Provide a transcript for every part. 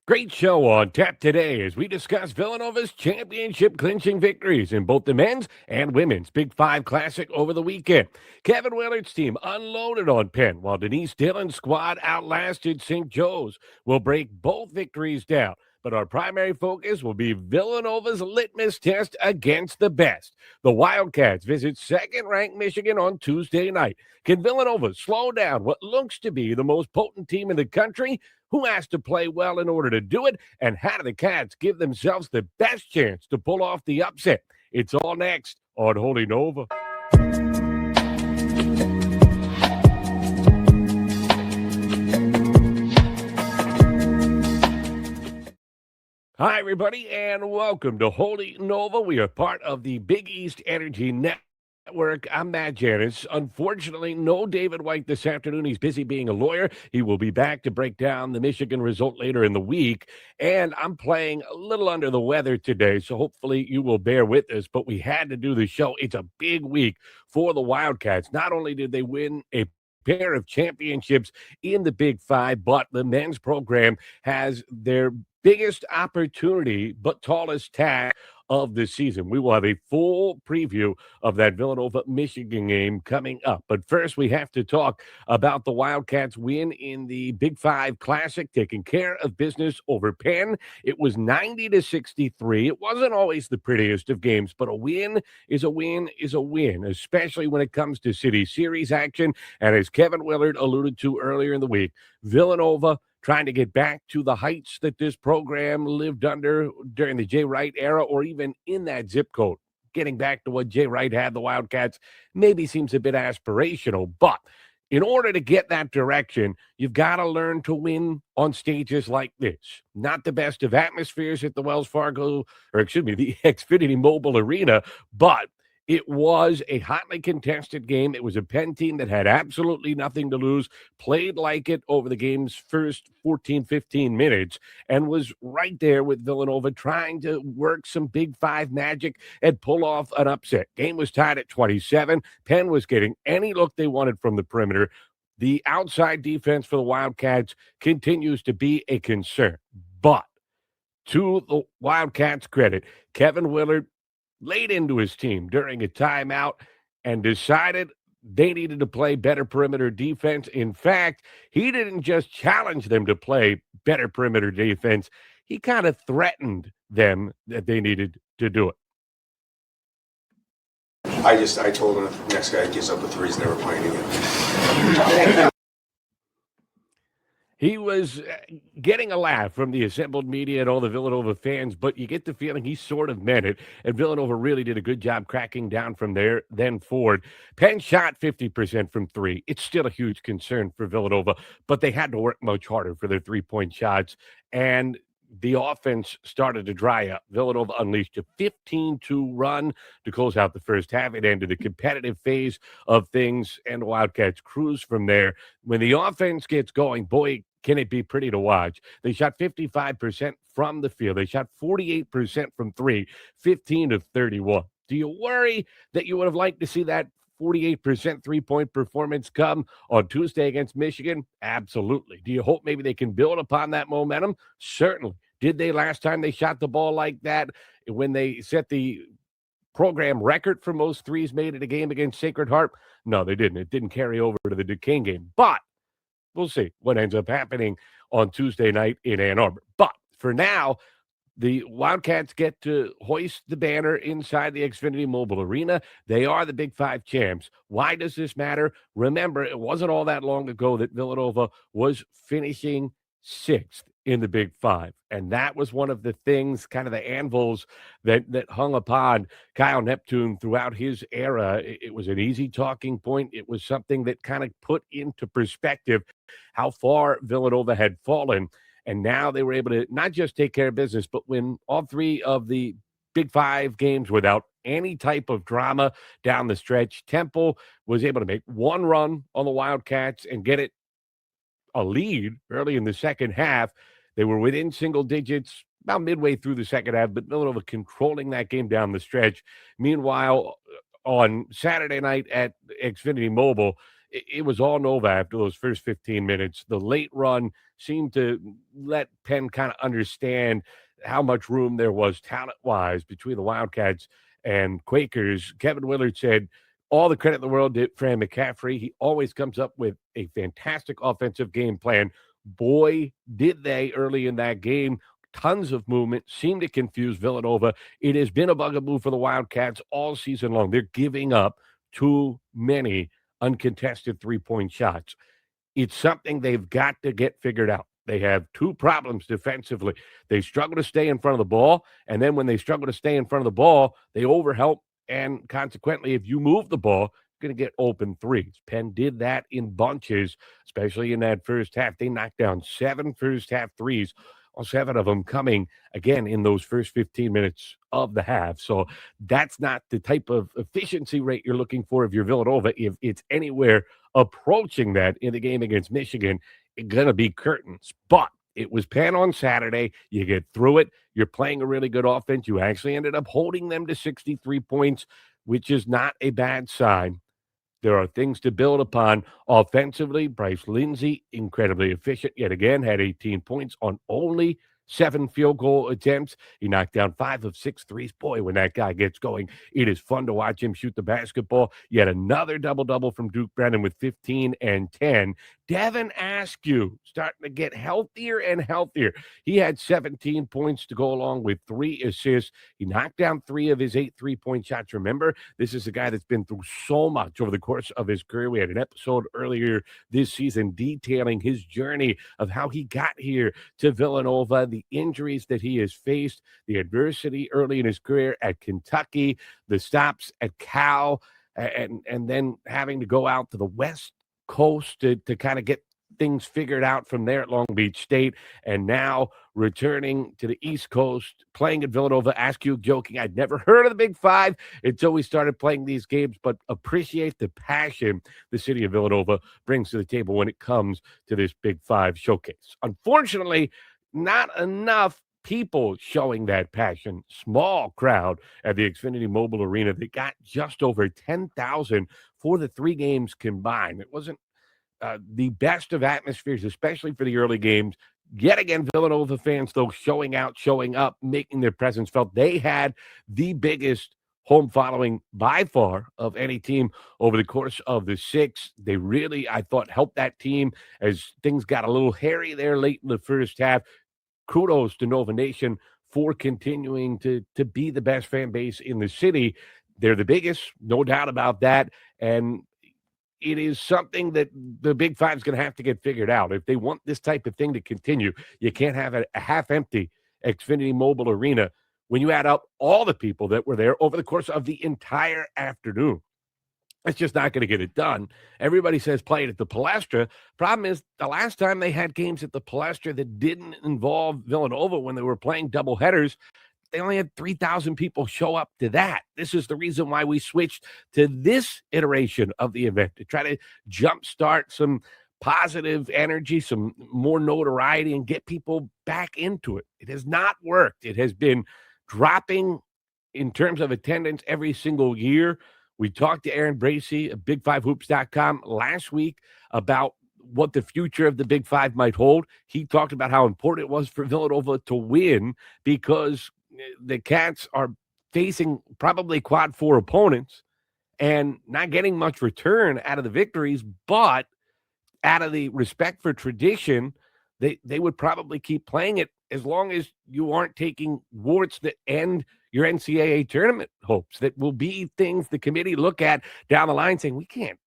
Great show on tap today as we discuss Villanova's championship clinching victories in both the men's and women's Big Five Classic over the weekend. Kevin Willard's team unloaded on Penn, while Denise Dillon's squad outlasted St. Joe's. We'll break both victories down, but our primary focus will be Villanova's litmus test against the best. The Wildcats visit second-ranked Michigan on Tuesday night. Can Villanova slow down what looks to be the most potent team in the country? Who has to play well in order to do it? And how do the Cats give themselves the best chance to pull off the upset? It's all next on Holy Nova. Hi, everybody, and welcome to Holy Nova. We are part of the Big East Energy Network. I'm Matt Janis. Unfortunately, no David White this afternoon. He's busy being a lawyer. He will be back to break down the Michigan result later in the week. And I'm playing a little under the weather today, so hopefully you will bear with us. But we had to do the show. It's a big week for the Wildcats. Not only did they win a pair of championships in the Big Five, but the men's program has their biggest opportunity but tallest task of the season. We will have a full preview of that Villanova-Michigan game coming up. But first, we have to talk about the Wildcats' win in the Big Five Classic, taking care of business over Penn. It was 90-63. It wasn't always the prettiest of games, but a win is a win is a win, especially when it comes to City Series action. And as Kevin Willard alluded to earlier in the week, Villanova trying to get back to the heights that this program lived under during the Jay Wright era, or even in that zip code. Getting back to what Jay Wright had the Wildcats maybe seems a bit aspirational, but in order to get that direction, you've got to learn to win on stages like this. Not the best of atmospheres at the the Xfinity Mobile Arena, but it was a hotly contested game. It was a Penn team that had absolutely nothing to lose, played like it over the game's first 14, 15 minutes, and was right there with Villanova trying to work some Big Five magic and pull off an upset. Game was tied at 27. Penn was getting any look they wanted from the perimeter. The outside defense for the Wildcats continues to be a concern. But to the Wildcats' credit, Kevin Willard laid into his team during a timeout and decided they needed to play better perimeter defense. In fact, he didn't just challenge them to play better perimeter defense. He kind of threatened them that they needed to do it. I told him if the next guy gives up a three, he's never playing again. He was getting a laugh from the assembled media and all the Villanova fans, but you get the feeling he sort of meant it, and Villanova really did a good job cracking down from there, then forward. Penn shot 50% from three. It's still a huge concern for Villanova, but they had to work much harder for their three-point shots, and the offense started to dry up. Villanova unleashed a 15-2 run to close out the first half. It ended the competitive phase of things, and the Wildcats cruise from there. When the offense gets going, boy, can it be pretty to watch. They shot 55% from the field. They shot 48% from three, 15 of 31. Do you worry that you would have liked to see that 48% three-point performance come on Tuesday against Michigan? Absolutely. Do you hope maybe they can build upon that momentum? Certainly. Did they last time they shot the ball like that when they set the program record for most threes made in a game against Sacred Heart? No, they didn't. It didn't carry over to the Duquesne game. But we'll see what ends up happening on Tuesday night in Ann Arbor. But for now, the Wildcats get to hoist the banner inside the Xfinity Mobile Arena. They are the Big Five champs. Why does this matter? Remember, it wasn't all that long ago that Villanova was finishing sixth in the Big Five. And that was one of the things, kind of the anvils that hung upon Kyle Neptune throughout his era. It was an easy talking point. It was something that kind of put into perspective how far Villanova had fallen. And now they were able to not just take care of business, but win all three of the Big Five games without any type of drama down the stretch. Temple was able to make one run on the Wildcats and get it a lead early in the second half. They were within single digits about midway through the second half, but Villanova controlling that game down the stretch. Meanwhile, on Saturday night at Xfinity Mobile, it was all Nova after those first 15 minutes. The late run seemed to let Penn kind of understand how much room there was talent-wise between the Wildcats and Quakers. Kevin Willard said, all the credit in the world to Fran McCaffrey. He always comes up with a fantastic offensive game plan. Boy, did they early in that game. Tons of movement, seemed to confuse Villanova. It has been a bugaboo for the Wildcats all season long. They're giving up too many uncontested three-point shots. It's something they've got to get figured out. They have two problems defensively. They struggle to stay in front of the ball, and then when they struggle to stay in front of the ball, they overhelp, and consequently, if you move the ball, you're going to get open threes. Penn did that in bunches, especially in that first half. They knocked down 7 first-half threes, all 7 of them coming, again, in those first 15 minutes of the half. So that's not the type of efficiency rate you're looking for if you're Villanova. If it's anywhere approaching that in the game against Michigan, it's going to be curtains. But it was Penn on Saturday. You get through it. You're playing a really good offense. You actually ended up holding them to 63 points, which is not a bad sign. There are things to build upon offensively. Bryce Lindsay, incredibly efficient yet again, had 18 points on only 7 field goal attempts. He knocked down 5 of 6 threes. Boy, when that guy gets going, it is fun to watch him shoot the basketball. Yet another double-double from Duke Brennan with 15 and 10. Devin Askew starting to get healthier and healthier. He had 17 points to go along with 3 assists. He knocked down 3 of his 8 3-point shots. Remember, this is a guy that's been through so much over the course of his career. We had an episode earlier this season detailing his journey of how he got here to Villanova, the injuries that he has faced, the adversity early in his career at Kentucky, the stops at Cal, and then having to go out to the West Coast to kind of get things figured out from there at Long Beach State, and now returning to the East Coast, playing at Villanova. Askew joking, I'd never heard of the Big Five until we started playing these games, but appreciate the passion the city of Villanova brings to the table when it comes to this Big Five showcase. Unfortunately, not enough people showing that passion. Small crowd at the Xfinity Mobile Arena. They got just over 10,000 for the 3 games combined. It wasn't the best of atmospheres, especially for the early games. Yet again, Villanova fans, though, showing out, showing up, making their presence felt. They had the biggest home following by far of any team over the course of the 6. They really, I thought, helped that team as things got a little hairy there late in the first half. Kudos to Nova Nation for continuing to be the best fan base in the city. They're the biggest, no doubt about that. And it is something that the Big Five is going to have to get figured out. If they want this type of thing to continue, you can't have a half-empty Xfinity Mobile Arena when you add up all the people that were there over the course of the entire afternoon. It's just not going to get it done. Everybody says play it at the Palestra. Problem is, the last time they had games at the Palestra that didn't involve Villanova when they were playing doubleheaders, they only had 3,000 people show up to that. This is the reason why we switched to this iteration of the event, to try to jumpstart some positive energy, some more notoriety, and get people back into it. It has not worked. It has been dropping in terms of attendance every single year. We talked to Aaron Bracey of Big5Hoops.com last week about what the future of the Big Five might hold. He talked about how important it was for Villanova to win because the Cats are facing probably quad 4 opponents and not getting much return out of the victories, but out of the respect for tradition, they would probably keep playing it as long as you aren't taking warts that end your NCAA tournament hopes. That will be things the committee look at down the line saying, we can't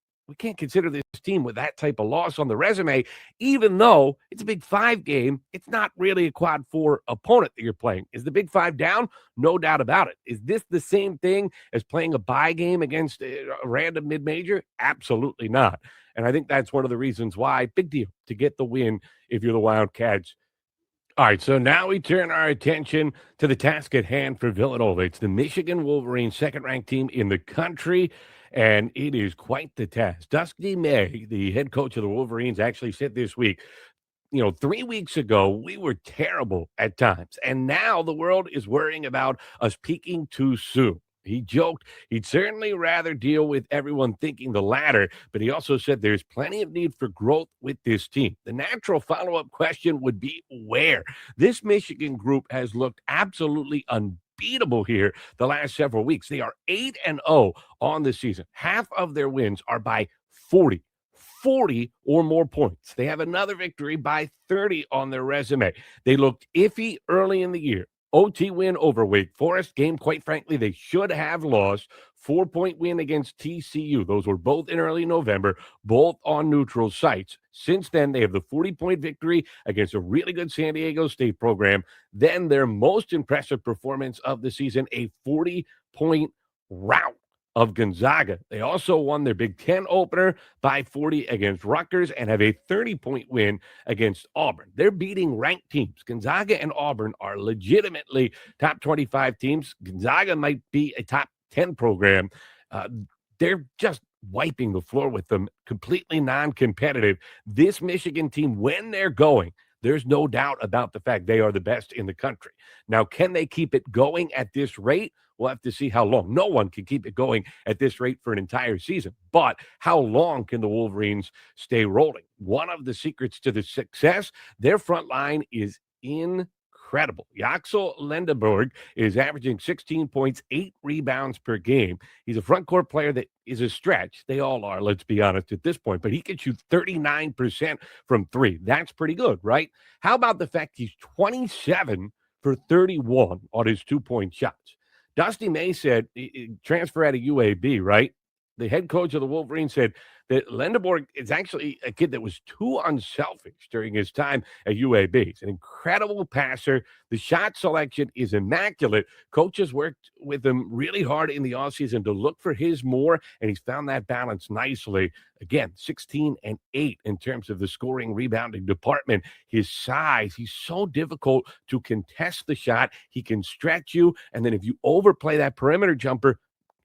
consider this team with that type of loss on the resume, even though it's a Big Five game. It's not really a quad 4 opponent that you're playing. Is the Big Five down? No doubt about it. Is this the same thing as playing a bye game against a random mid-major? Absolutely not. And I think that's one of the reasons why, big deal to get the win if you're the Wildcats. All right, so now we turn our attention to the task at hand for Villanova. It's the Michigan Wolverines, second-ranked team in the country, and it is quite the task. Dusty May, the head coach of the Wolverines, actually said this week, 3 weeks ago, we were terrible at times, and now the world is worrying about us peaking too soon. He joked he'd certainly rather deal with everyone thinking the latter, but he also said there's plenty of need for growth with this team. The natural follow up question would be where? This Michigan group has looked absolutely unbeatable here the last several weeks. They are 8-0 on the season. Half of their wins are by 40 or more points. They have another victory by 30 on their resume. They looked iffy early in the year. OT win over Wake Forest. Game, quite frankly, they should have lost. 4-point win against TCU. Those were both in early November, both on neutral sites. Since then, they have the 40-point victory against a really good San Diego State program. Then their most impressive performance of the season, a 40-point rout of Gonzaga. They also won their Big Ten opener by 40 against Rutgers and have a 30-point win against Auburn. They're beating ranked teams. Gonzaga and Auburn are legitimately top 25 teams. Gonzaga might be a top 10 program. They're just wiping the floor with them, completely non-competitive. This Michigan team, when they're going, there's no doubt about the fact they are the best in the country. Now, can they keep it going at this rate? We'll have to see how long. No one can keep it going at this rate for an entire season. But how long can the Wolverines stay rolling? One of the secrets to the success, their front line is incredible. Yaxel Lendeborg is averaging 16 points, 8 rebounds per game. He's a front court player that is a stretch. They all are, let's be honest, at this point. But he can shoot 39% from three. That's pretty good, right? How about the fact he's 27 for 31 on his 2-point shots? Dusty May said, transfer out of UAB, right? The head coach of the Wolverines said that Lendeborg is actually a kid that was too unselfish during his time at UAB. He's an incredible passer. The shot selection is immaculate. Coaches worked with him really hard in the offseason to look for his more, and he's found that balance nicely. Again, 16 and 8 in terms of the scoring rebounding department. His size, he's so difficult to contest the shot. He can stretch you, and then if you overplay that perimeter jumper,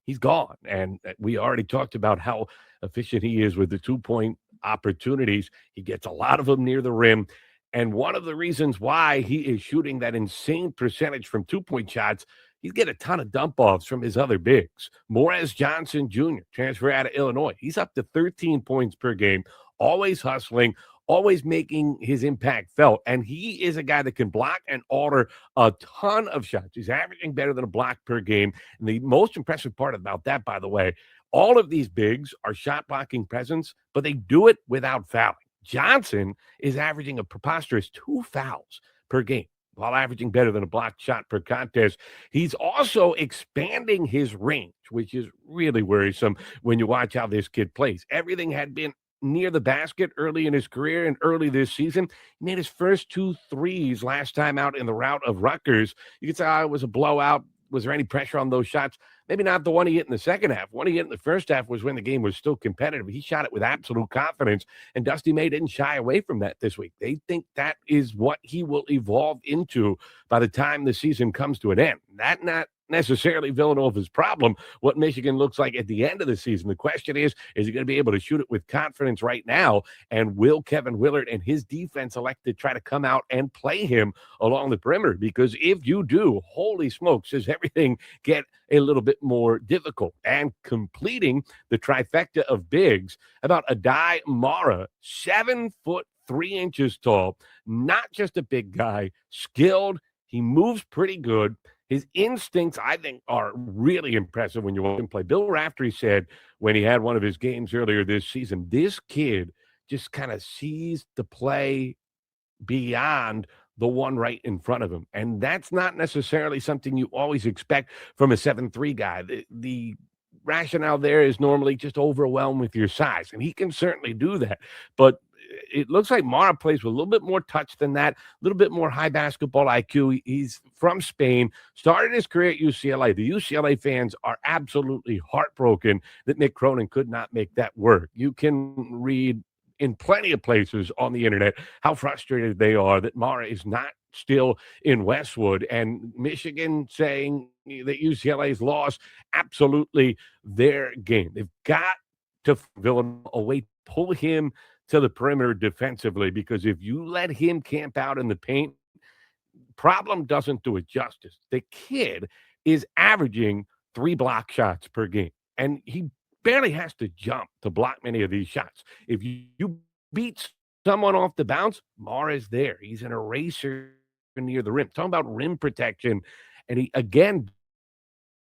he's gone. And we already talked about how efficient he is with the 2-point opportunities. He gets a lot of them near the rim. And one of the reasons why he is shooting that insane percentage from 2-point shots, he's getting a ton of dump-offs from his other bigs. Morez Johnson Jr., transfer out of Illinois. He's up to 13 points per game, always hustling, always making his impact felt. And he is a guy that can block and alter a ton of shots. He's averaging better than a block per game. And the most impressive part about that, by the way, all of these bigs are shot blocking presence, but they do it without fouling. Johnson is averaging a preposterous 2 fouls per game, while averaging better than a blocked shot per contest. He's also expanding his range, which is really worrisome when you watch how this kid plays. Everything had been near the basket early in his career and early this season. He made his first 2 threes last time out in the rout of Rutgers. You could say, it was a blowout. Was there any pressure on those shots? Maybe not the one he hit in the second half. One he hit in the first half was when the game was still competitive. He shot it with absolute confidence, and Dusty May didn't shy away from that this week. They think that is what he will evolve into by the time the season comes to an end. That not necessarily Villanova's problem, what Michigan looks like at the end of the season. The question is he going to be able to shoot it with confidence right now? And will Kevin Willard and his defense elect to try to come out and play him along the perimeter? Because if you do, holy smokes, does everything get a little bit more difficult. And completing the trifecta of bigs, about Adai Mara, 7 foot 3 inches tall, not just a big guy, skilled. He moves pretty good. His instincts, I think, are really impressive when you watch him play. Bill Raftery said when he had one of his games earlier this season, this kid just kind of sees the play beyond the one right in front of him. And that's not necessarily something you always expect from a 7'3" guy. The rationale there is normally just overwhelmed with your size, and he can certainly do that. But it looks like Mara plays with a little bit more touch than that, a little bit more high basketball IQ. He's from Spain, started his career at UCLA. The UCLA fans are absolutely heartbroken that Mick Cronin could not make that work. You can read in plenty of places on the internet how frustrated they are that Mara is not still in Westwood, and Michigan saying that UCLA's lost absolutely their game. They've got to Villanova a way to pull him to the perimeter defensively, because if you let him camp out in the paint, problem doesn't do it justice. The kid is averaging 3 block shots per game, and he barely has to jump to block many of these shots. If you beat someone off the bounce, Mar is there. He's an eraser near the rim. Talking about rim protection, and he, again,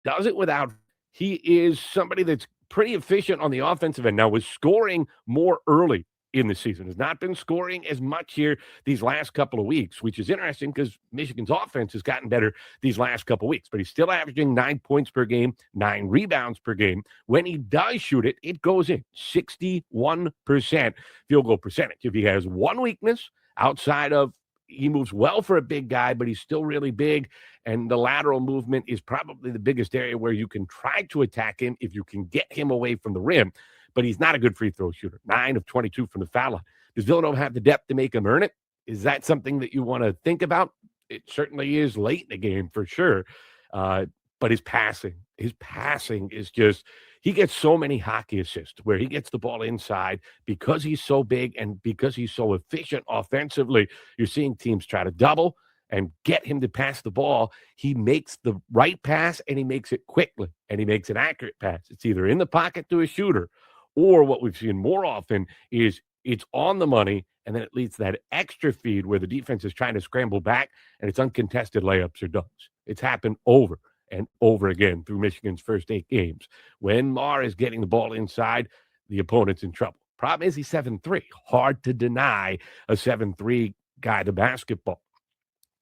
does it without he is somebody that's pretty efficient on the offensive end. Now, was scoring more early in the season. Has not been scoring as much here these last couple of weeks, which is interesting because Michigan's offense has gotten better these last couple of weeks. But he's still averaging 9 points per game, 9 rebounds per game. When he does shoot it, it goes in 61% field goal percentage. If he has one weakness outside of he moves well for a big guy, but he's still really big. And the lateral movement is probably the biggest area where you can try to attack him if you can get him away from the rim. But he's not a good free throw shooter. 9 of 22 from the foul line. Does Villanova have the depth to make him earn it? Is that something that you want to think about? It certainly is late in the game for sure. But his passing is just, he gets so many hockey assists where he gets the ball inside because he's so big and because he's so efficient offensively. You're seeing teams try to double and get him to pass the ball. He makes the right pass and he makes it quickly and he makes an accurate pass. It's either in the pocket to a shooter or what we've seen more often is it's on the money and then it leads to that extra feed where the defense is trying to scramble back and it's uncontested layups or dunks. It's happened over and over again through Michigan's first 8 games. When Mar is getting the ball inside, the opponent's in trouble. Problem is he's 7'3". Hard to deny a 7'3" guy to basketball.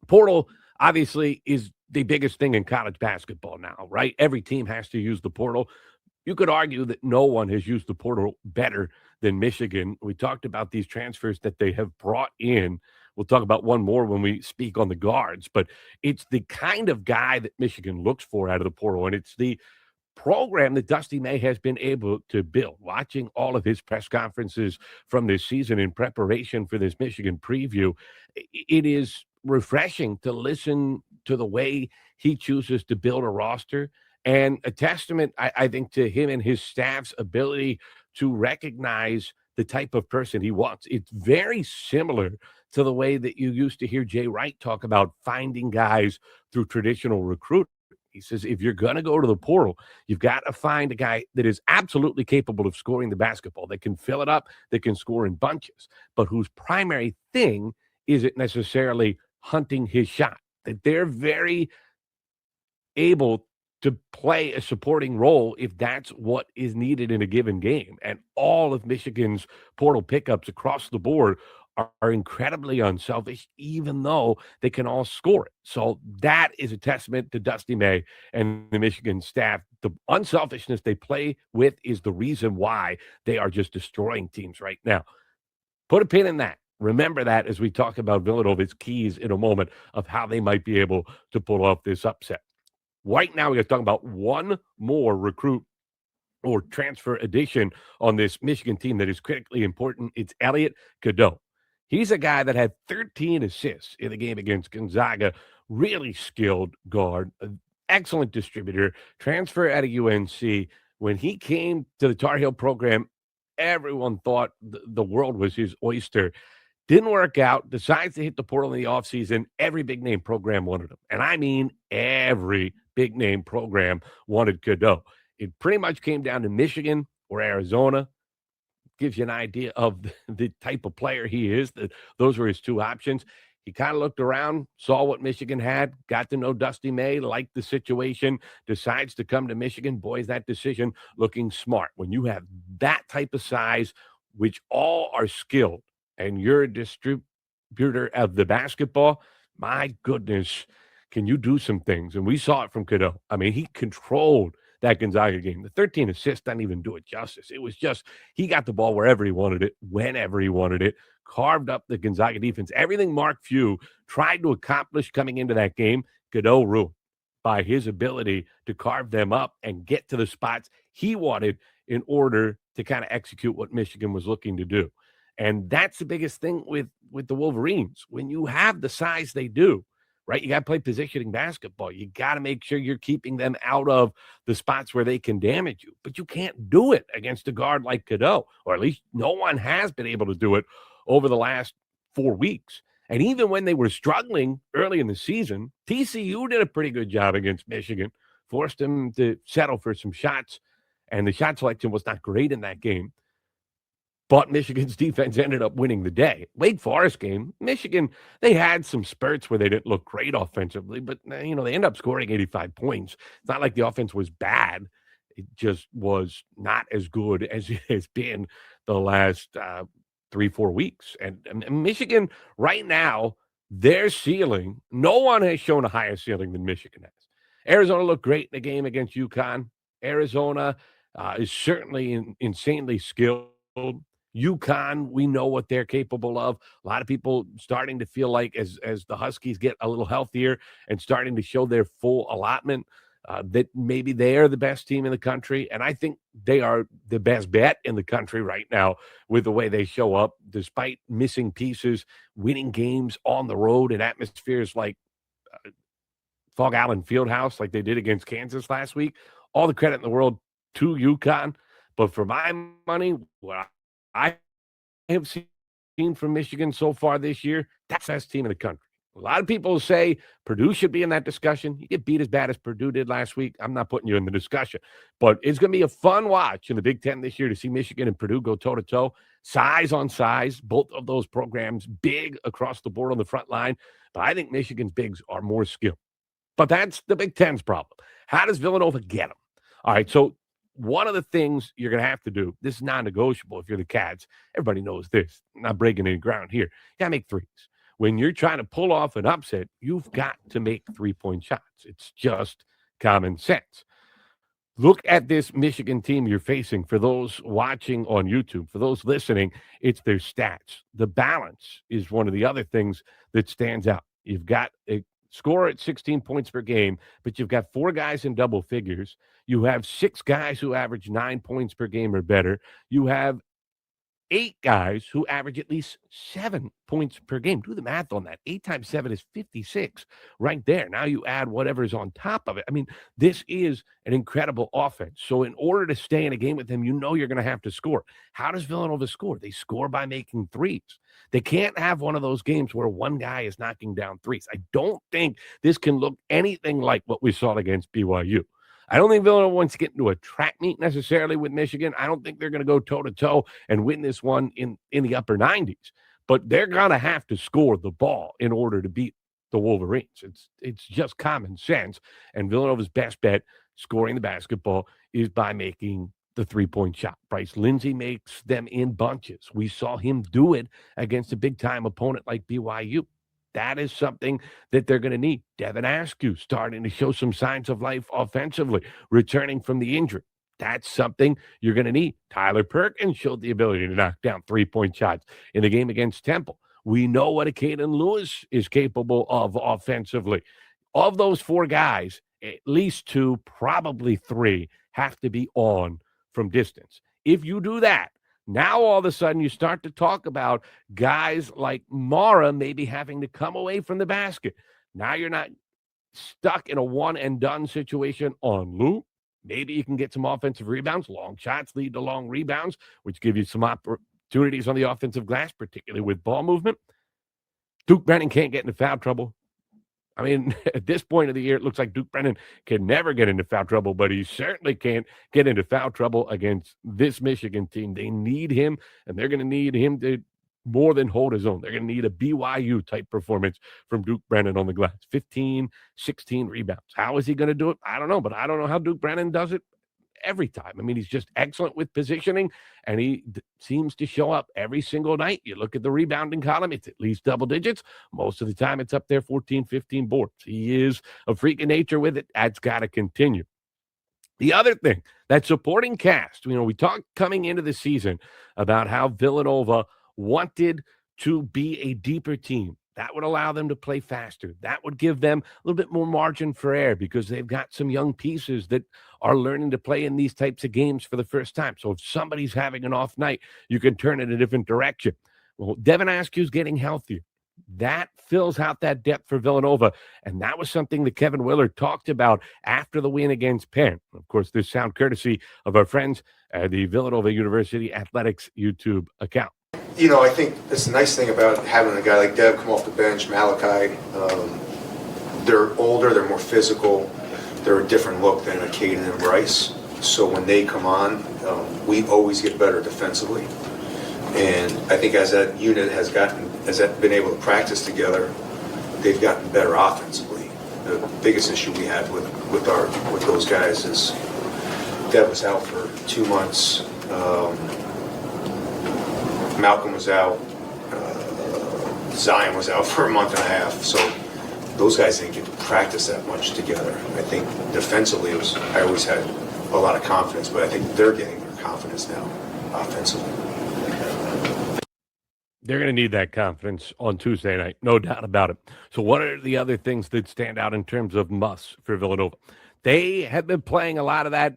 Portal, obviously, is the biggest thing in college basketball now, right? Every team has to use the portal. You could argue that no one has used the portal better than Michigan. We talked about these transfers that they have brought in. We'll talk about one more when we speak on the guards, but it's the kind of guy that Michigan looks for out of the portal, and it's the program that Dusty May has been able to build. Watching all of his press conferences from this season in preparation for this Michigan preview, it is refreshing to listen to the way he chooses to build a roster and a testament, I think, to him and his staff's ability to recognize the type of person he wants. It's very similar to the way that you used to hear Jay Wright talk about finding guys through traditional recruiting. He says, if you're going to go to the portal, you've got to find a guy that is absolutely capable of scoring the basketball, that can fill it up, that can score in bunches, but whose primary thing isn't necessarily hunting his shot, that they're very able to play a supporting role if that's what is needed in a given game. And all of Michigan's portal pickups across the board are incredibly unselfish, even though they can all score it. So that is a testament to Dusty May and the Michigan staff. The unselfishness they play with is the reason why they are just destroying teams right now. Put a pin in that. Remember that as we talk about Villanova's keys in a moment of how they might be able to pull off this upset. Right now, we're talking about one more recruit or transfer addition on this Michigan team that is critically important. It's Elliot Cadeau. He's a guy that had 13 assists in the game against Gonzaga. Really skilled guard, an excellent distributor, transfer out of UNC. When he came to the Tar Heel program, everyone thought the world was his oyster. Didn't work out, decides to hit the portal in the offseason. Every big-name program wanted him. And I mean every big-name program wanted Cadeau. It pretty much came down to Michigan or Arizona. Gives you an idea of the type of player he is. Those were his two options. He kind of looked around, saw what Michigan had, got to know Dusty May, liked the situation, decides to come to Michigan. Boy, is that decision looking smart. When you have that type of size, which all are skilled, and you're a distributor of the basketball, my goodness, can you do some things? And we saw it from Cadeau. I mean, he controlled that Gonzaga game. The 13 assists doesn't even do it justice. It was just, he got the ball wherever he wanted it, whenever he wanted it, carved up the Gonzaga defense. Everything Mark Few tried to accomplish coming into that game, Cadeau ruined by his ability to carve them up and get to the spots he wanted in order to kind of execute what Michigan was looking to do. And that's the biggest thing with the Wolverines. When you have the size they do, right? You got to play positioning basketball. You got to make sure you're keeping them out of the spots where they can damage you. But you can't do it against a guard like Cadeau, or at least no one has been able to do it over the last 4 weeks. And even when they were struggling early in the season, TCU did a pretty good job against Michigan. forced them to settle for some shots, and the shot selection was not great in that game. But Michigan's defense ended up winning the day. Wake Forest game, Michigan, they had some spurts where they didn't look great offensively, but they ended up scoring 85 points. It's not like the offense was bad. It just was not as good as it has been the last 3-4 weeks. And Michigan right now, their ceiling, no one has shown a higher ceiling than Michigan has. Arizona looked great in the game against UConn. Arizona is certainly insanely skilled. UConn, we know what they're capable of. A lot of people starting to feel like as the Huskies get a little healthier and starting to show their full allotment, that maybe they are the best team in the country. And I think they are the best bet in the country right now with the way they show up, despite missing pieces, winning games on the road in atmospheres like Fog Allen Fieldhouse, like they did against Kansas last week. All the credit in the world to UConn. But for my money, what I have seen from Michigan so far this year, that's the best team in the country. A lot of people say Purdue should be in that discussion. You get beat as bad as Purdue did last week. I'm not putting you in the discussion. But it's going to be a fun watch in the Big Ten this year to see Michigan and Purdue go toe-to-toe, size on size. Both of those programs big across the board on the front line. But I think Michigan's bigs are more skilled. But that's the Big Ten's problem. How does Villanova get them? All right, so one of the things you're going to have to do, this is non-negotiable if you're the Cats. Everybody knows this. I'm not breaking any ground here. You got to make threes. When you're trying to pull off an upset, you've got to make three-point shots. It's just common sense. Look at this Michigan team you're facing. For those watching on YouTube, for those listening, it's their stats. The balance is one of the other things that stands out. You've got a score at 16 points per game, but you've got 4 guys in double figures. You have 6 guys who average 9 points per game or better. You have 8 guys who average at least 7 points per game. Do the math on that. 8 times 7 is 56 right there. Now you add whatever's on top of it. I mean, this is an incredible offense. So in order to stay in a game with them, you're going to have to score. How does Villanova score? They score by making threes. They can't have one of those games where one guy is knocking down threes. I don't think this can look anything like what we saw against BYU. I don't think Villanova wants to get into a track meet necessarily with Michigan. I don't think they're going to go toe-to-toe and win this one in the upper 90s. But they're going to have to score the ball in order to beat the Wolverines. It's just common sense. And Villanova's best bet scoring the basketball is by making the three-point shot. Bryce Lindsay makes them in bunches. We saw him do it against a big-time opponent like BYU. That is something that they're going to need. Devin Askew starting to show some signs of life offensively, returning from the injury. That's something you're going to need. Tyler Perkins showed the ability to knock down three-point shots in the game against Temple. We know what a Caden Lewis is capable of offensively. Of those 4 guys, at least 2, probably 3, have to be on from distance. If you do that, now all of a sudden you start to talk about guys like Mara maybe having to come away from the basket. Now you're not stuck in a one-and-done situation on Luke. Maybe you can get some offensive rebounds. Long shots lead to long rebounds, which give you some opportunities on the offensive glass, particularly with ball movement. Duke Brennan can't get into foul trouble. I mean, at this point of the year, it looks like Duke Brennan can never get into foul trouble, but he certainly can't get into foul trouble against this Michigan team. They need him, and they're going to need him to more than hold his own. They're going to need a BYU-type performance from Duke Brennan on the glass. 15, 16 rebounds. How is he going to do it? I don't know, but I don't know how Duke Brennan does it every time. I mean, he's just excellent with positioning, and he seems to show up every single night. You look at the rebounding column, it's at least double digits. Most of the time, it's up there 14, 15 boards. He is a freak of nature with it. That's got to continue. The other thing, that supporting cast, we talked coming into the season about how Villanova wanted to be a deeper team. That would allow them to play faster. That would give them a little bit more margin for error because they've got some young pieces that are learning to play in these types of games for the first time. So if somebody's having an off night, you can turn it a different direction. Well, Devin Askew's getting healthier. That fills out that depth for Villanova, and that was something that Kevin Willard talked about after the win against Penn. Of course, this sound courtesy of our friends at the Villanova University Athletics YouTube account. I think it's a nice thing about having a guy like Dev come off the bench, Malachi. They're older, they're more physical, they're a different look than a Caden and Bryce. So when they come on, we always get better defensively. And I think as that unit has been able to practice together, they've gotten better offensively. The biggest issue we had with those guys is Dev was out for 2 months. Malcolm was out. Zion was out for a month and a half. So those guys didn't get to practice that much together. I think defensively, I always had a lot of confidence, but I think they're getting their confidence now offensively. They're going to need that confidence on Tuesday night, no doubt about it. So what are the other things that stand out in terms of musts for Villanova? They have been playing a lot of that,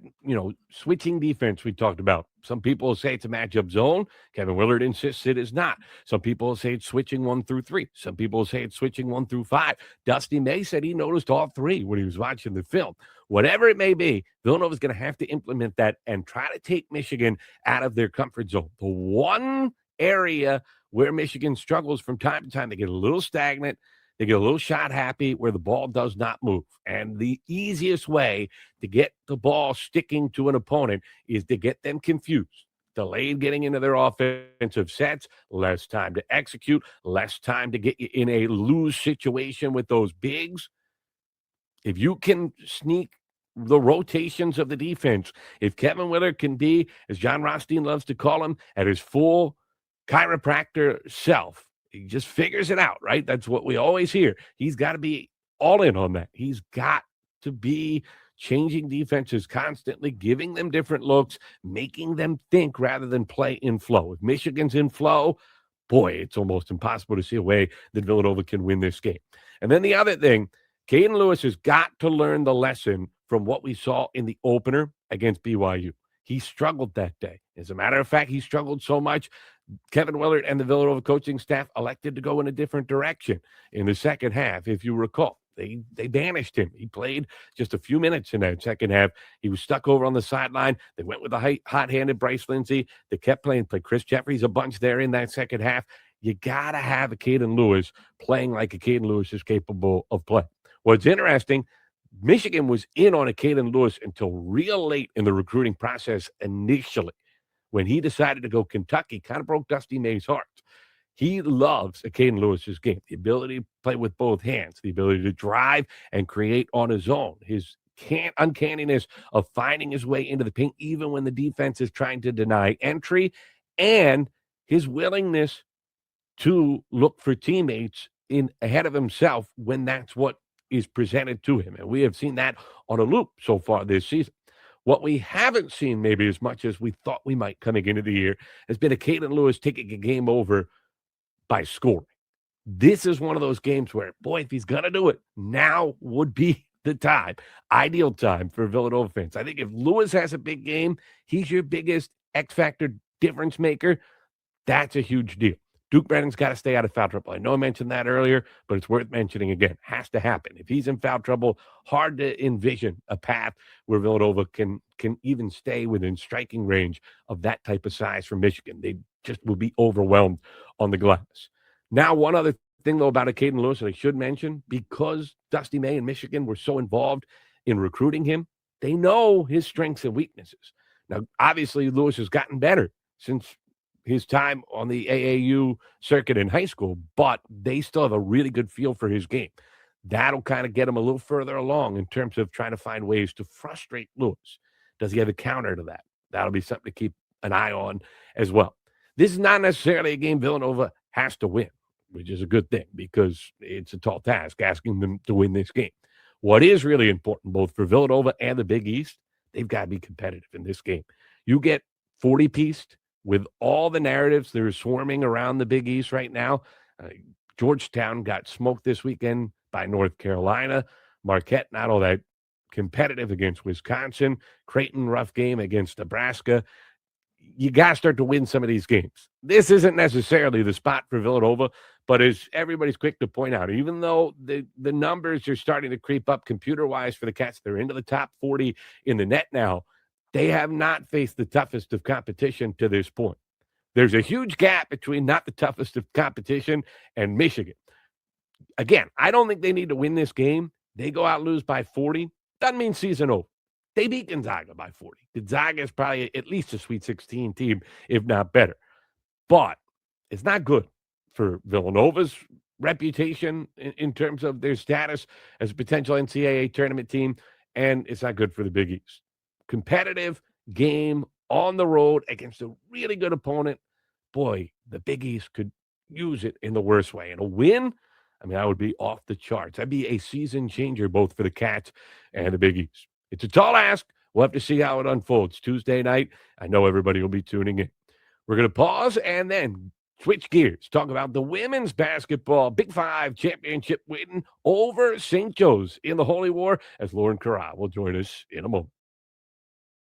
switching defense we talked about. Some people will say it's a matchup zone. Kevin Willard insists it is not. Some people will say it's switching 1 through 3. Some people will say it's switching 1 through 5. Dusty May said he noticed all 3 when he was watching the film. Whatever it may be, Villanova is going to have to implement that and try to take Michigan out of their comfort zone. The one area where Michigan struggles from time to time, they get a little stagnant. They get a little shot happy where the ball does not move. And the easiest way to get the ball sticking to an opponent is to get them confused. Delayed getting into their offensive sets, less time to execute, less time to get you in a lose situation with those bigs. If you can sneak the rotations of the defense, if Kevin Willard can be, as John Rothstein loves to call him, at his full chiropractor self, he just figures it out, right? That's what we always hear. He's got to be all in on that. He's got to be changing defenses constantly, giving them different looks, making them think rather than play in flow. If Michigan's in flow, boy, it's almost impossible to see a way that Villanova can win this game. And then the other thing, Caden Lewis has got to learn the lesson from what we saw in the opener against BYU. He struggled that day. As a matter of fact, he struggled so much, Kevin Willard and the Villanova coaching staff elected to go in a different direction in the second half, if you recall. They banished him. He played just a few minutes in that second half. He was stuck over on the sideline. They went with the hot-handed Bryce Lindsay. They kept played Chris Jeffries a bunch there in that second half. You got to have a Caden Lewis playing like a Caden Lewis is capable of playing. What's interesting, Michigan was in on a Caden Lewis until real late in the recruiting process initially. When he decided to go Kentucky, kind of broke Dusty May's heart. He loves Caden Lewis's game, the ability to play with both hands, the ability to drive and create on his own, his uncanniness of finding his way into the paint even when the defense is trying to deny entry, and his willingness to look for teammates in ahead of himself when that's what is presented to him. And we have seen that on a loop so far this season. What we haven't seen maybe as much as we thought we might coming into the year has been a Caden Lewis taking a game over by scoring. This is one of those games where, boy, if he's going to do it, now would be the time, ideal time for Villanova fans. I think if Lewis has a big game, he's your biggest X factor difference maker. That's a huge deal. Duke Brennan's got to stay out of foul trouble. I know I mentioned that earlier, but it's worth mentioning again. Has to happen. If he's in foul trouble, hard to envision a path where Villanova can even stay within striking range of that type of size from Michigan. They just will be overwhelmed on the glass. Now, one other thing, though, about a Caden Lewis that I should mention, because Dusty May and Michigan were so involved in recruiting him, they know his strengths and weaknesses. Now, obviously, Lewis has gotten better since his time on the AAU circuit in high school, but they still have a really good feel for his game. That'll kind of get him a little further along in terms of trying to find ways to frustrate Lewis. Does he have a counter to that? That'll be something to keep an eye on as well. This is not necessarily a game Villanova has to win, which is a good thing because it's a tall task asking them to win this game. What is really important, both for Villanova and the Big East, they've got to be competitive in this game. You get 40-pieced with all the narratives that are swarming around the Big East right now. Georgetown got smoked this weekend by North Carolina. Marquette, not all that competitive against Wisconsin. Creighton, rough game against Nebraska. You got to start to win some of these games. This isn't necessarily the spot for Villanova, but as everybody's quick to point out, even though the numbers are starting to creep up computer-wise for the Cats, they're into the top 40 in the net now. They have not faced the toughest of competition to this point. There's a huge gap between not the toughest of competition and Michigan. Again, I don't think they need to win this game. They go out and lose by 40. doesn't mean season over. They beat Gonzaga by 40. Gonzaga is probably at least a Sweet 16 team, if not better. But it's not good for Villanova's reputation in terms of their status as a potential NCAA tournament team, and it's not good for the Big East. Competitive game on the road against a really good opponent. Boy, the Big East could use it in the worst way. And a win, I mean, that would be off the charts. That'd be a season changer both for the Cats and the Big East. It's a tall ask. We'll have to see how it unfolds Tuesday night. I know everybody will be tuning in. We're going to pause and then switch gears, talk about the women's basketball Big Five championship win over St. Joe's in the Holy War, as Lauren Carra will join us in a moment.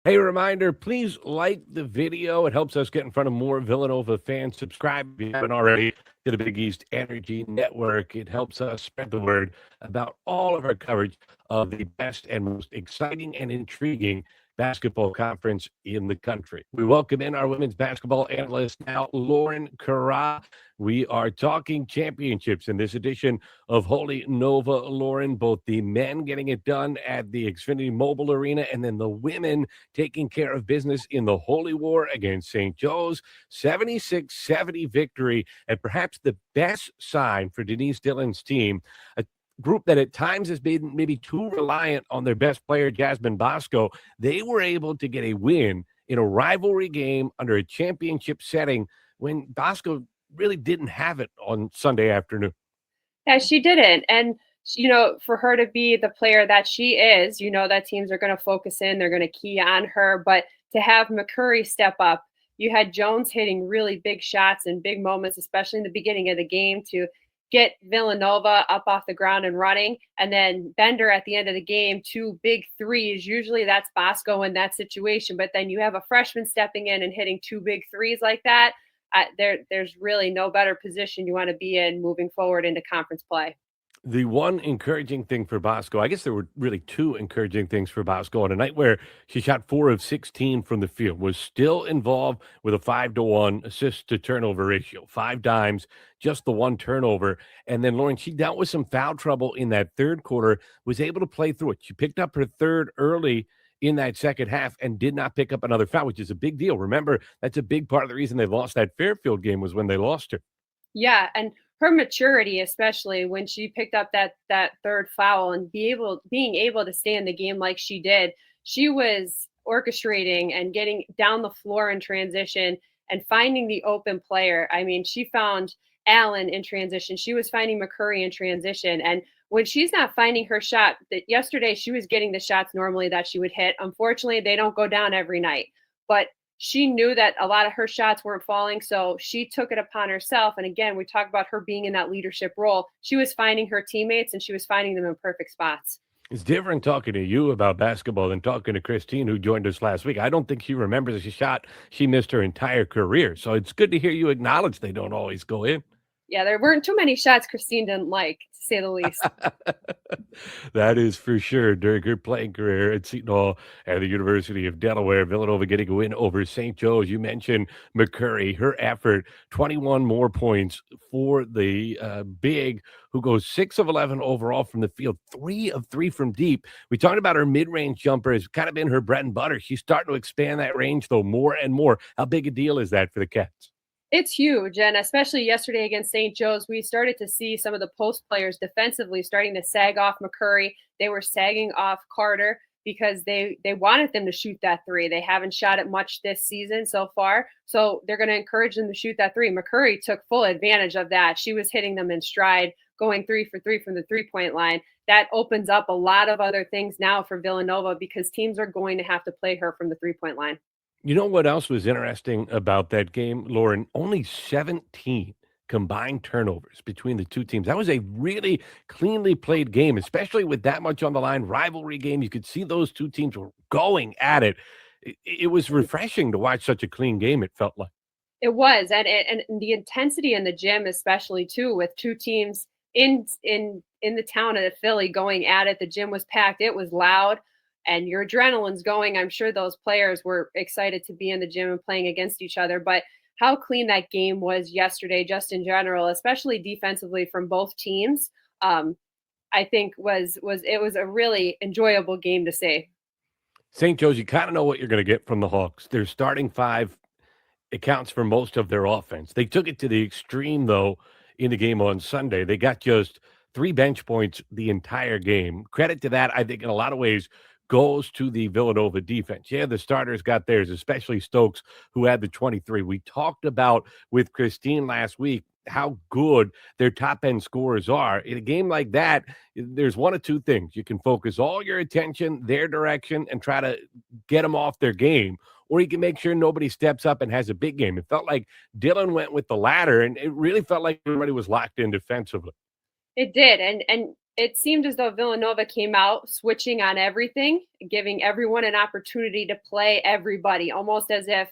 Hey, reminder, please like the video. It helps us get in front of more Villanova fans. Subscribe if you haven't already to the Big East Energy Network. It helps us spread the word about all of our coverage of the best and most exciting and intriguing basketball conference in the country. We welcome in our women's basketball analyst now, Lauren Carra. We are talking championships in this edition of Holy Nova. Lauren, both the men getting it done at the Xfinity Mobile Arena and then the women taking care of business in the Holy War against St. Joe's. 76-70 victory, and perhaps the best sign for Denise Dillon's team, a group that at times has been maybe too reliant on their best player, Jasmine Bosco. They were able to get a win in a rivalry game under a championship setting when Bosco really didn't have it on Sunday afternoon. Yeah, she didn't. And, for her to be the player that she is, that teams are going to focus in, they're going to key on her. But to have McCurry step up, you had Jones hitting really big shots and big moments, especially in the beginning of the game, to get Villanova up off the ground and running. And then Bender at the end of the game, 2 big threes. Usually that's Bosco in that situation. But then you have a freshman stepping in and hitting 2 big threes like that. There's really no better position you want to be in moving forward into conference play. The one encouraging thing for Bosco, I guess there were really 2 encouraging things for Bosco on a night where she shot 4 of 16 from the field, was still involved with a 5-to-1 assist to turnover ratio, 5 dimes, just the 1 turnover. And then Lauren, she dealt with some foul trouble in that third quarter, was able to play through it. She picked up her third early in that second half and did not pick up another foul, which is a big deal. Remember, that's a big part of the reason they lost that Fairfield game was when they lost her. Yeah, and her maturity, especially when she picked up that third foul and being able to stay in the game like she did, she was orchestrating and getting down the floor in transition and finding the open player. I mean, she found Allen in transition. She was finding McCurry in transition. And when she's not finding her shot, that yesterday she was getting the shots normally that she would hit. Unfortunately, they don't go down every night. But she knew that a lot of her shots weren't falling, so she took it upon herself. And again, we talk about her being in that leadership role. She was finding her teammates, and she was finding them in perfect spots. It's different talking to you about basketball than talking to Christine, who joined us last week. I don't think she remembers a shot she missed her entire career. So it's good to hear you acknowledge they don't always go in. Yeah, there weren't too many shots Christine didn't like, to say the least. That is for sure. During her playing career at Seton Hall and the University of Delaware, Villanova getting a win over St. Joe's. You mentioned McCurry, her effort, 21 more points for the big, who goes 6 of 11 overall from the field, 3 of 3 from deep. We talked about her mid-range jumper has kind of been her bread and butter. She's starting to expand that range, though, more and more. How big a deal is that for the Cats? It's huge, and especially yesterday against St. Joe's, we started to see some of the post players defensively starting to sag off McCurry. They were sagging off Carter because they wanted them to shoot that 3. They haven't shot it much this season so far, so they're going to encourage them to shoot that 3. McCurry took full advantage of that. She was hitting them in stride, going 3 for 3 from the three-point line. That opens up a lot of other things now for Villanova because teams are going to have to play her from the three-point line. You know what else was interesting about that game, Lauren? Only 17 combined turnovers between the two teams. That was a really cleanly played game, especially with that much on the line. Rivalry game. You could see those two teams were going at it. It was refreshing to watch such a clean game, it felt like. It was, and the intensity in the gym, especially too, with two teams in the town of Philly going at it. The gym was packed. It was loud. And your adrenaline's going. I'm sure those players were excited to be in the gym and playing against each other. But how clean that game was yesterday, just in general, especially defensively from both teams. I think was a really enjoyable game to see. St. Joe's, you kind of know what you're going to get from the Hawks. Their starting five accounts for most of their offense. They took it to the extreme, though, in the game on Sunday. They got just 3 bench points the entire game. Credit to that, I think, in a lot of ways, goes to the Villanova defense. Yeah, the starters got theirs, especially Stokes, who had the 23. We talked about with Christine last week how good their top end scorers are. In a game like that, there's one of two things. You can focus all your attention their direction and try to get them off their game, or you can make sure nobody steps up and has a big game. It felt like Dylan went with the latter, and it really felt like everybody was locked in defensively. It did, and it seemed as though Villanova came out switching on everything, giving everyone an opportunity to play everybody, almost as if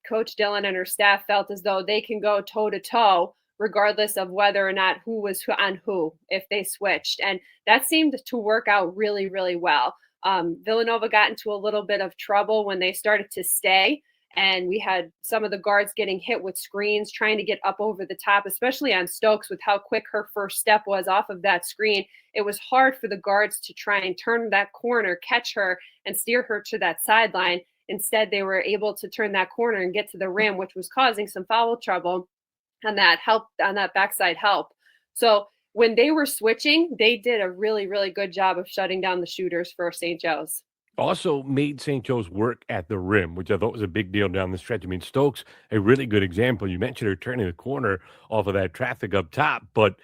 Coach Dillon and her staff felt as though they can go toe to toe, regardless of whether or not who was on who, if they switched. And that seemed to work out really, really well. Villanova got into a little bit of trouble when they started to stay. And we had some of the guards getting hit with screens, trying to get up over the top, especially on Stokes with how quick her first step was off of that screen. It was hard for the guards to try and turn that corner, catch her, and steer her to that sideline. Instead, they were able to turn that corner and get to the rim, which was causing some foul trouble on that backside help. So when they were switching, they did a really, really good job of shutting down the shooters for St. Joe's. Also made St. Joe's work at the rim, which I thought was a big deal down the stretch. I mean, Stokes, a really good example. You mentioned her turning the corner off of that traffic up top, but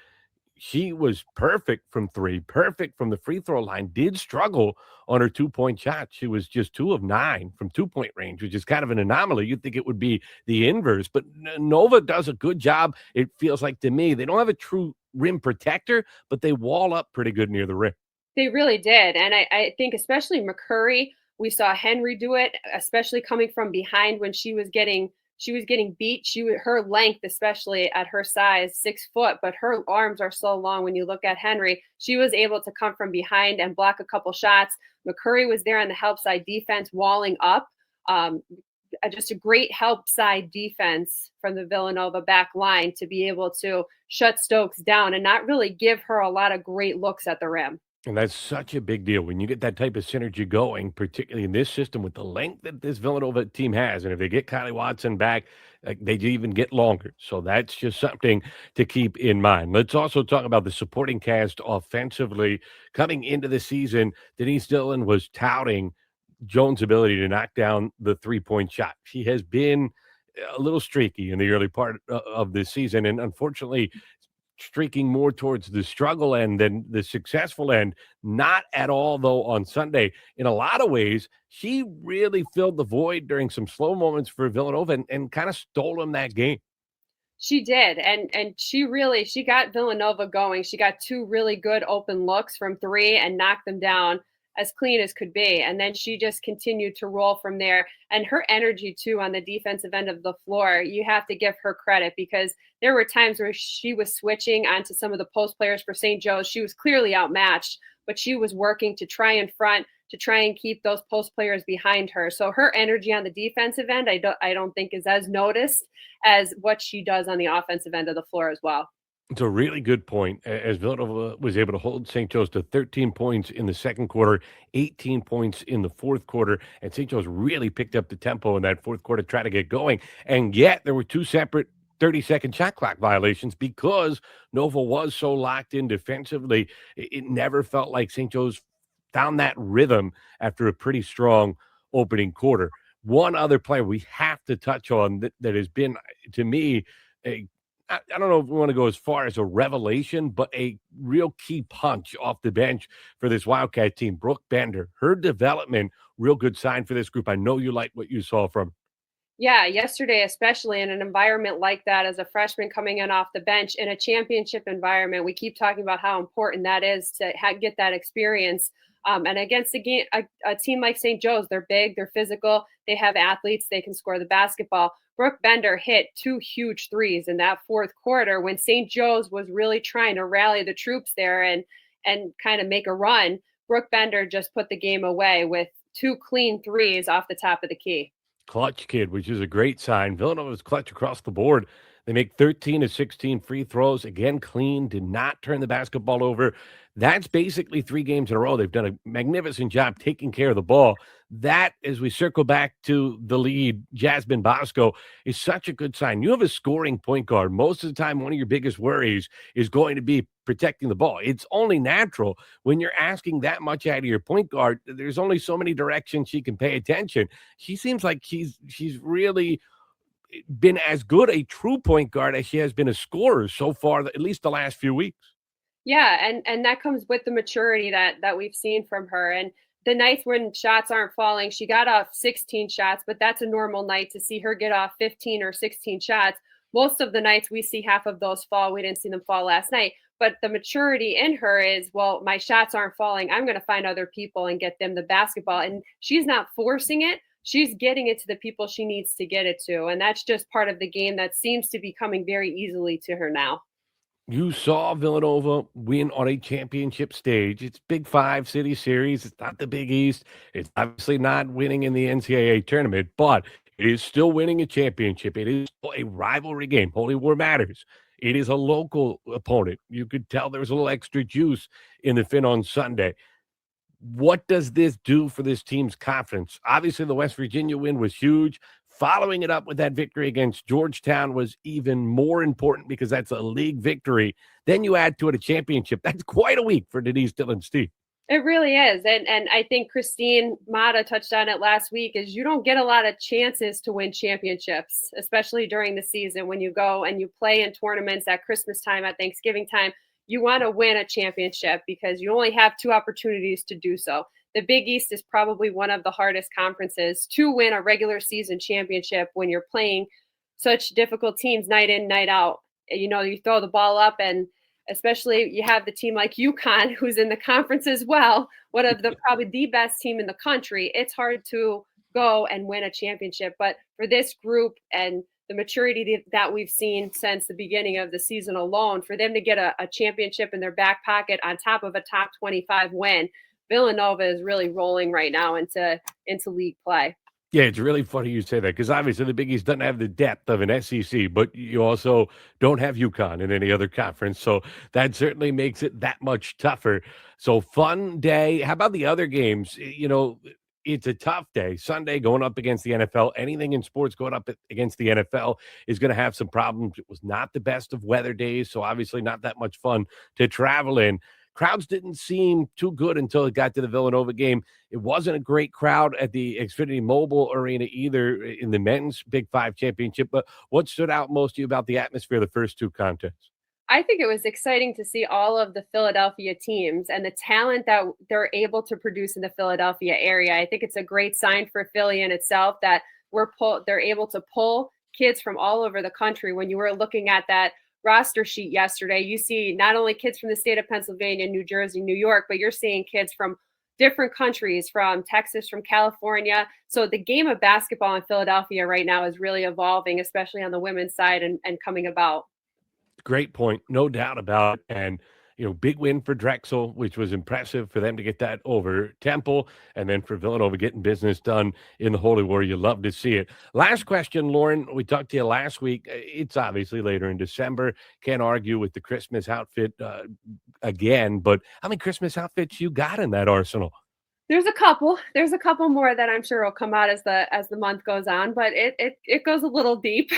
she was perfect from 3, perfect from the free throw line, did struggle on her 2-point shot. She was just 2 of 9 from 2-point range, which is kind of an anomaly. You'd think it would be the inverse, but Nova does a good job, it feels like to me. They don't have a true rim protector, but they wall up pretty good near the rim. They really did. And I think especially McCurry, we saw Henry do it, especially coming from behind when she was getting beat. Her length, especially at her size, 6 foot, but her arms are so long when you look at Henry. She was able to come from behind and block a couple shots. McCurry was there on the help side defense, walling up. Just a great help side defense from the Villanova back line to be able to shut Stokes down and not really give her a lot of great looks at the rim. And that's such a big deal when you get that type of synergy going, particularly in this system with the length that this Villanova team has. And if they get Kylie Watson back, like, they even get longer. So that's just something to keep in mind. Let's also talk about the supporting cast offensively. Coming into the season, Denise Dillon was touting Jones' ability to knock down the 3-point shot. She has been a little streaky in the early part of this season, and unfortunately streaking more towards the struggle end than the successful end. Not at all, though, on Sunday. In a lot of ways, she really filled the void during some slow moments for Villanova and kind of stole them that game. She did, and she got Villanova going. She got 2 really good open looks from 3 and knocked them down as clean as could be. And then she just continued to roll from there. And her energy too on the defensive end of the floor, you have to give her credit because there were times where she was switching onto some of the post players for St. Joe's. She was clearly outmatched, but she was working to try and front to try and keep those post players behind her. So her energy on the defensive end, I don't think is as noticed as what she does on the offensive end of the floor as well. It's a really good point. As Villanova was able to hold St. Joe's to 13 points in the second quarter, 18 points in the fourth quarter, and St. Joe's really picked up the tempo in that fourth quarter to try to get going. And yet there were 2 separate 30-second shot clock violations because Nova was so locked in defensively. It never felt like St. Joe's found that rhythm after a pretty strong opening quarter. One other player we have to touch on that has been, to me, I don't know if we want to go as far as a revelation, but a real key punch off the bench for this Wildcat team. Brooke Bender, her development, real good sign for this group. I know you like what you saw from. Yeah, yesterday, especially in an environment like that, as a freshman coming in off the bench in a championship environment, we keep talking about how important that is to get that experience. And against a team like St. Joe's, they're big, they're physical, they have athletes, they can score the basketball. Brooke Bender hit 2 huge threes in that fourth quarter when St. Joe's was really trying to rally the troops there and kind of make a run. Brooke Bender just put the game away with 2 clean threes off the top of the key. Clutch kid, which is a great sign. Villanova was clutch across the board They make 13 of 16 free throws. Again, clean, did not turn the basketball over. That's basically 3 games in a row. They've done a magnificent job taking care of the ball. That, as we circle back to the lead, Jasmine Bosco, is such a good sign. You have a scoring point guard. Most of the time, one of your biggest worries is going to be protecting the ball. It's only natural when you're asking that much out of your point guard. There's only so many directions she can pay attention. She seems like she's really been as good a true point guard as she has been a scorer so far, at least the last few weeks. Yeah, and that comes with the maturity that we've seen from her. And the nights when shots aren't falling, she got off 16 shots, but that's a normal night to see her get off 15 or 16 shots. Most of the nights we see half of those fall. We didn't see them fall last night. But the maturity in her is, well, my shots aren't falling. I'm going to find other people and get them the basketball. And she's not forcing it. She's getting it to the people she needs to get it to. And that's just part of the game that seems to be coming very easily to her now. You saw Villanova win on a championship stage. It's Big Five City Series. It's not the Big East. It's obviously not winning in the NCAA tournament, but it is still winning a championship. It is still a rivalry game. Holy War matters. It is a local opponent. You could tell there was a little extra juice in the fin on Sunday. What does this do for this team's confidence? Obviously, the West Virginia win was huge. Following it up with that victory against Georgetown was even more important because that's a league victory. Then you add to it a championship. That's quite a week for Denise Dillon-Steve. It really is. And I think Christine Mata touched on it last week is you don't get a lot of chances to win championships, especially during the season when you go and you play in tournaments at Christmas time, at Thanksgiving time. You want to win a championship because you only have 2 opportunities to do so. The Big East is probably one of the hardest conferences to win a regular season championship when you're playing such difficult teams night in, night out. You know, you throw the ball up, and especially you have the team like UConn, who's in the conference as well, one of the probably the best team in the country. It's hard to go and win a championship. But for this group and the maturity that we've seen since the beginning of the season alone, for them to get a championship in their back pocket on top of a top 25 win, Villanova is really rolling right now into league play. Yeah, it's really funny you say that because obviously the Big East doesn't have the depth of an SEC, but you also don't have UConn in any other conference. So that certainly makes it that much tougher. So fun day. How about the other games? You know, it's a tough day. Sunday going up against the NFL. Anything in sports going up against the NFL is going to have some problems. It was not the best of weather days, so obviously not that much fun to travel in. Crowds didn't seem too good until it got to the Villanova game. It wasn't a great crowd at the Xfinity Mobile Arena either in the men's Big Five championship. But what stood out most to you about the atmosphere of the first 2 contests? I think it was exciting to see all of the Philadelphia teams and the talent that they're able to produce in the Philadelphia area. I think it's a great sign for Philly in itself that they're able to pull kids from all over the country. When you were looking at that roster sheet yesterday, you see not only kids from the state of Pennsylvania, New Jersey, New York, but you're seeing kids from different countries, from Texas, from California. So the game of basketball in Philadelphia right now is really evolving, especially on the women's side and coming about. Great point, no doubt about it. And, you know, big win for Drexel, which was impressive for them to get that over Temple, and then for Villanova getting business done in the Holy War. You love to see it. Last question, Lauren. We talked to you last week. It's obviously later in December. Can't argue with the Christmas outfit again, but how many Christmas outfits you got in that arsenal? There's a couple. There's a couple more that I'm sure will come out as the month goes on, but it goes a little deep.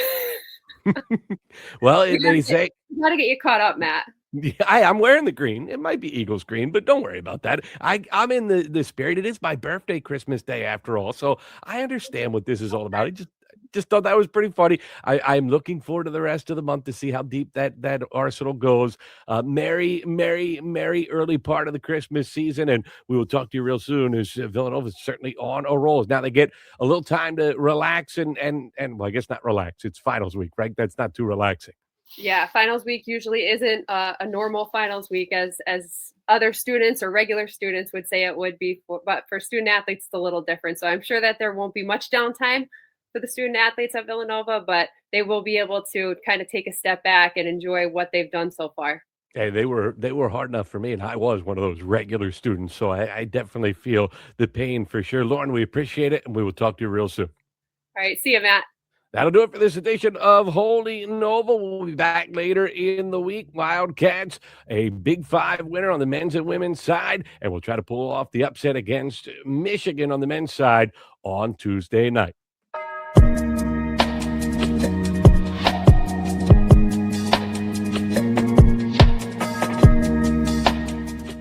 Well, they say you got to get you caught up, Matt. yeah, I'm wearing the green. It might be Eagles green, but don't worry about that. I'm in the spirit. It is my birthday, Christmas Day, after all, so I understand what this is all about. I just thought that was pretty funny. I'm looking forward to the rest of the month to see how deep that arsenal goes. Merry early part of the Christmas season, and we will talk to you real soon. As Villanova is certainly on a roll. Now they get a little time to relax and well, I guess not relax. It's finals week, right? That's not too relaxing. Yeah, finals week usually isn't a normal finals week as other students or regular students would say it would be, but for student athletes, it's a little different. So I'm sure that there won't be much downtime for the student athletes at Villanova, but they will be able to kind of take a step back and enjoy what they've done so far. Hey, they were hard enough for me, and I was one of those regular students, so I definitely feel the pain for sure. Lauren, we appreciate it, and we will talk to you real soon. All right, see you, Matt. That'll do it for this edition of Holy Nova. We'll be back later in the week. Wildcats, a Big Five winner on the men's and women's side, and we'll try to pull off the upset against Michigan on the men's side on Tuesday night.